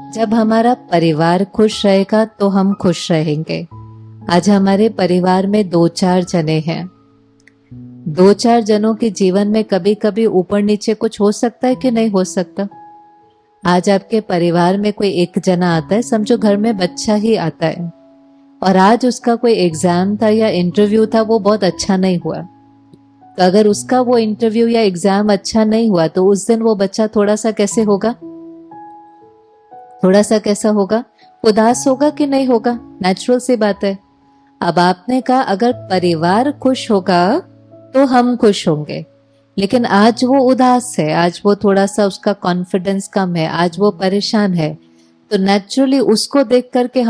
जब हमारा परिवार खुश रहेगा तो हम खुश रहेंगे। आज हमारे परिवार में 2-4 जने हैं। 2-4 जनों के जीवन में कभी कभी ऊपर नीचे कुछ हो सकता है कि नहीं हो सकता। आज आपके परिवार में कोई एक जना आता है, समझो घर में बच्चा ही आता है, और आज उसका कोई एग्जाम था या इंटरव्यू था, वो बहुत अच्छा नहीं हुआ। तो अगर उसका वो इंटरव्यू या एग्जाम अच्छा नहीं हुआ तो उस दिन वो बच्चा थोड़ा सा कैसे होगा? थोड़ा सा कैसा होगा? उदास होगा कि नहीं होगा? नेचुरल सी बात है। अब आपने कहा अगर परिवार खुश होगा तो हम खुश होंगे, लेकिन आज वो उदास है, आज वो थोड़ा सा उसका कॉन्फिडेंस कम है, आज वो परेशान है, तो नेचुरली उसको देख करके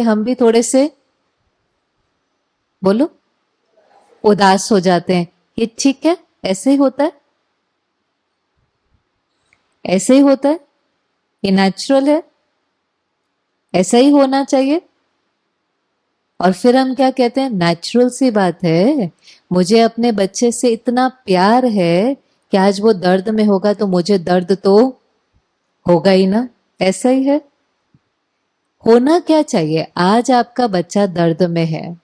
हम भी थोड़े से बोलो उदास हो जाते हैं। ये ठीक है, ऐसे ही होता है, ऐसे ही होता है, ये नेचुरल है, ऐसा ही होना चाहिए। और फिर हम क्या कहते हैं? नेचुरल सी बात है, मुझे अपने बच्चे से इतना प्यार है कि आज वो दर्द में होगा तो मुझे दर्द तो होगा ही ना। ऐसा ही है। होना क्या चाहिए? आज आपका बच्चा दर्द में है,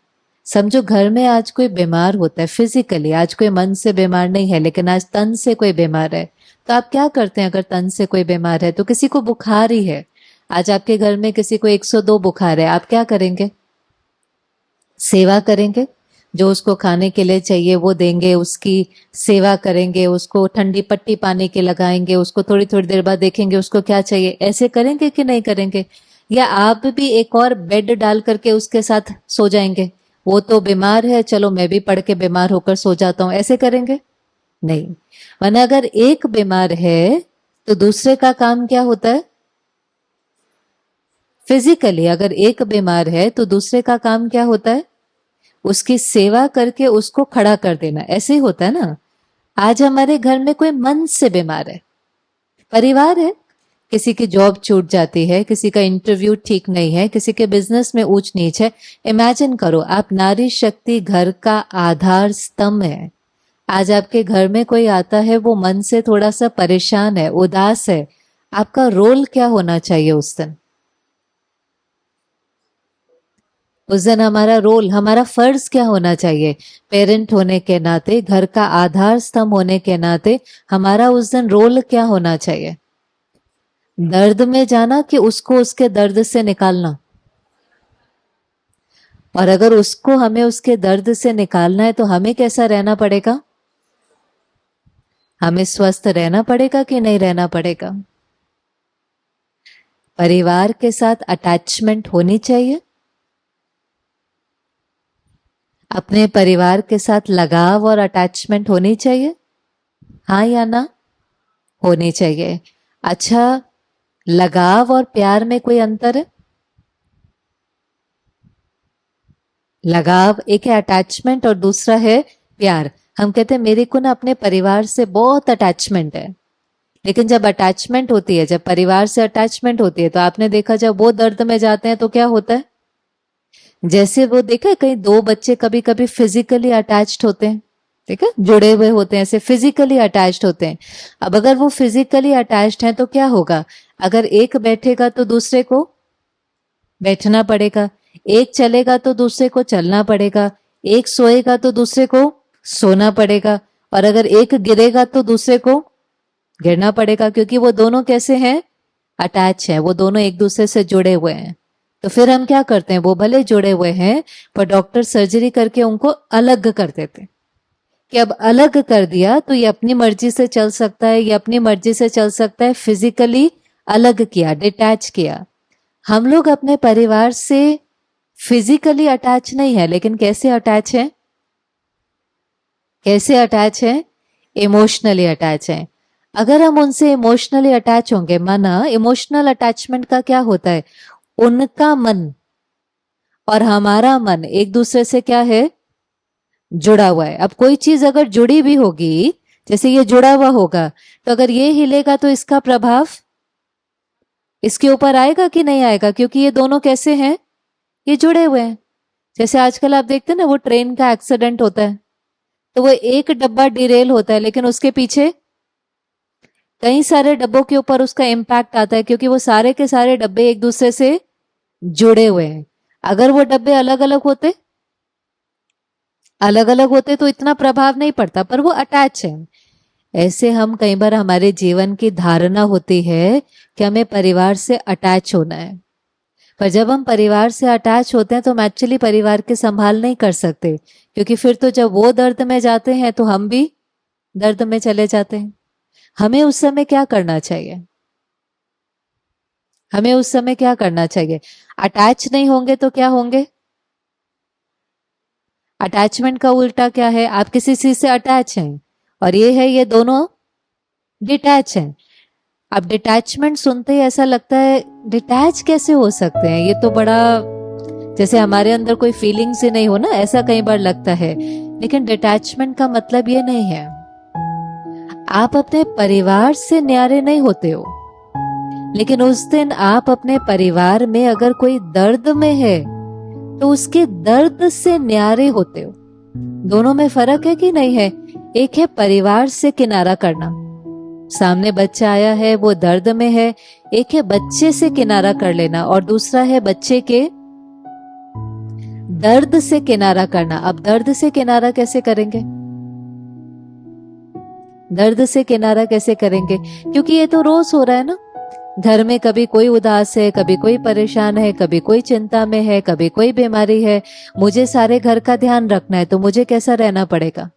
समझो घर में आज कोई बीमार होता है फिजिकली, आज कोई मन से बीमार नहीं है लेकिन आज तन से कोई बीमार है, तो आप क्या करते हैं? अगर तन से कोई बीमार है तो किसी को बुखार ही है, आज आपके घर में किसी को 102 बुखार है, आप क्या करेंगे? सेवा करेंगे, जो उसको खाने के लिए चाहिए वो देंगे, उसकी सेवा करेंगे, उसको ठंडी पट्टी पानी के लगाएंगे, उसको थोड़ी थोड़ी देर बाद देखेंगे उसको क्या चाहिए, ऐसे करेंगे कि नहीं करेंगे? या आप भी एक और बेड डाल करके उसके साथ सो जाएंगे, वो तो बीमार है, चलो मैं भी पड़ के बीमार होकर सो जाता हूं, ऐसे करेंगे? नहीं। वरना अगर एक बीमार है तो दूसरे का काम क्या होता है? फिजिकली अगर एक बीमार है तो दूसरे का काम क्या होता है? उसकी सेवा करके उसको खड़ा कर देना। ऐसे ही होता है ना। आज हमारे घर में कोई मन से बीमार है, परिवार है, किसी की जॉब छूट जाती है, किसी का इंटरव्यू ठीक नहीं है, किसी के बिजनेस में ऊंच नीच है। इमेजिन करो, आप नारी शक्ति घर का आधार स्तंभ है, आज आपके घर में कोई आता है वो मन से थोड़ा सा परेशान है, उदास है, आपका रोल क्या होना चाहिए उस दिन? उस दिन हमारा रोल, हमारा फर्ज क्या होना चाहिए? पेरेंट होने के नाते, घर का आधार स्तंभ होने के नाते हमारा उस दिन रोल क्या होना चाहिए? दर्द में जाना कि उसको उसके दर्द से निकालना? और अगर उसको हमें उसके दर्द से निकालना है तो हमें कैसा रहना पड़ेगा? हमें स्वस्थ रहना पड़ेगा कि नहीं रहना पड़ेगा? परिवार के साथ अटैचमेंट होनी चाहिए, अपने परिवार के साथ लगाव और अटैचमेंट होनी चाहिए, हाँ या ना? होनी चाहिए। अच्छा, लगाव और प्यार में कोई अंतर है? लगाव एक है अटैचमेंट और दूसरा है प्यार। हम कहते हैं मेरे को ना अपने परिवार से बहुत अटैचमेंट है, लेकिन जब अटैचमेंट होती है, जब परिवार से अटैचमेंट होती है, तो आपने देखा जब वो दर्द में जाते हैं तो क्या होता है? जैसे वो देखा है कहीं दो बच्चे कभी कभी फिजिकली अटैच्ड होते हैं, ठीक है, जुड़े हुए होते हैं, ऐसे फिजिकली अटैच्ड होते हैं। अब अगर वो फिजिकली अटैच्ड हैं तो क्या होगा? अगर एक बैठेगा तो दूसरे को बैठना पड़ेगा, एक चलेगा तो दूसरे को चलना पड़ेगा, एक सोएगा तो दूसरे को सोना पड़ेगा, और अगर एक गिरेगा तो दूसरे को गिरना पड़ेगा, क्योंकि वो दोनों कैसे हैं? अटैच है, वो दोनों एक दूसरे से जुड़े हुए हैं। तो फिर हम क्या करते हैं? वो भले जुड़े हुए हैं पर डॉक्टर सर्जरी करके उनको अलग कर देते हैं कि अब अलग कर दिया तो ये अपनी मर्जी से चल सकता है, ये अपनी मर्जी से चल सकता है, फिजिकली अलग किया, डिटैच किया। हम लोग अपने परिवार से फिजिकली अटैच नहीं है, लेकिन कैसे अटैच है? कैसे अटैच है? इमोशनली अटैच है। अगर हम उनसे इमोशनली अटैच होंगे, माना इमोशनल अटैचमेंट का क्या होता है? उनका मन और हमारा मन एक दूसरे से क्या है? जुड़ा हुआ है। अब कोई चीज अगर जुड़ी भी होगी, जैसे ये जुड़ा हुआ होगा, तो अगर ये हिलेगा तो इसका प्रभाव इसके ऊपर आएगा कि नहीं आएगा? क्योंकि ये दोनों कैसे हैं? ये जुड़े हुए हैं। जैसे आजकल आप देखते हैं ना, वो ट्रेन का एक्सीडेंट होता है तो वो एक डब्बा डिरेल होता है, लेकिन उसके पीछे कई सारे डब्बों के ऊपर उसका इम्पैक्ट आता है, क्योंकि वो सारे के सारे डब्बे एक दूसरे से जुड़े हुए हैं। अगर वो डब्बे अलग अलग होते तो इतना प्रभाव नहीं पड़ता, पर वो अटैच है। ऐसे हम कई बार हमारे जीवन की धारणा होती है कि हमें परिवार से अटैच होना है, पर जब हम परिवार से अटैच होते हैं तो हम एक्चुअली परिवार के संभाल नहीं कर सकते, क्योंकि फिर तो जब वो दर्द में जाते हैं तो हम भी दर्द में चले जाते हैं। हमें उस समय क्या करना चाहिए? हमें उस समय क्या करना चाहिए? अटैच नहीं होंगे तो क्या होंगे? अटैचमेंट का उल्टा क्या है? आप किसी चीज से अटैच हैं और ये है, ये दोनों डिटैच हैं। अब डिटैचमेंट सुनते ही ऐसा लगता है डिटैच कैसे हो सकते हैं, ये तो बड़ा जैसे हमारे अंदर कोई फीलिंग्स ही नहीं हो ना, ऐसा कई बार लगता है। लेकिन डिटैचमेंट का मतलब ये नहीं है। आप अपने परिवार से न्यारे नहीं होते हो, लेकिन उस दिन आप अपने परिवार में अगर कोई दर्द में है तो उसके दर्द से न्यारे होते हो। दोनों में फर्क है कि नहीं है? एक है परिवार से किनारा करना, सामने बच्चा आया है वो दर्द में है, एक है बच्चे से किनारा कर लेना और दूसरा है बच्चे के दर्द से किनारा करना। अब दर्द से किनारा कैसे करेंगे? दर्द से किनारा कैसे करेंगे? क्योंकि ये तो रोज हो रहा है ना। घर में कभी कोई उदास है, कभी कोई परेशान है, कभी कोई चिंता में है, कभी कोई बीमारी है। मुझे सारे घर का ध्यान रखना है तो मुझे कैसा रहना पड़ेगा?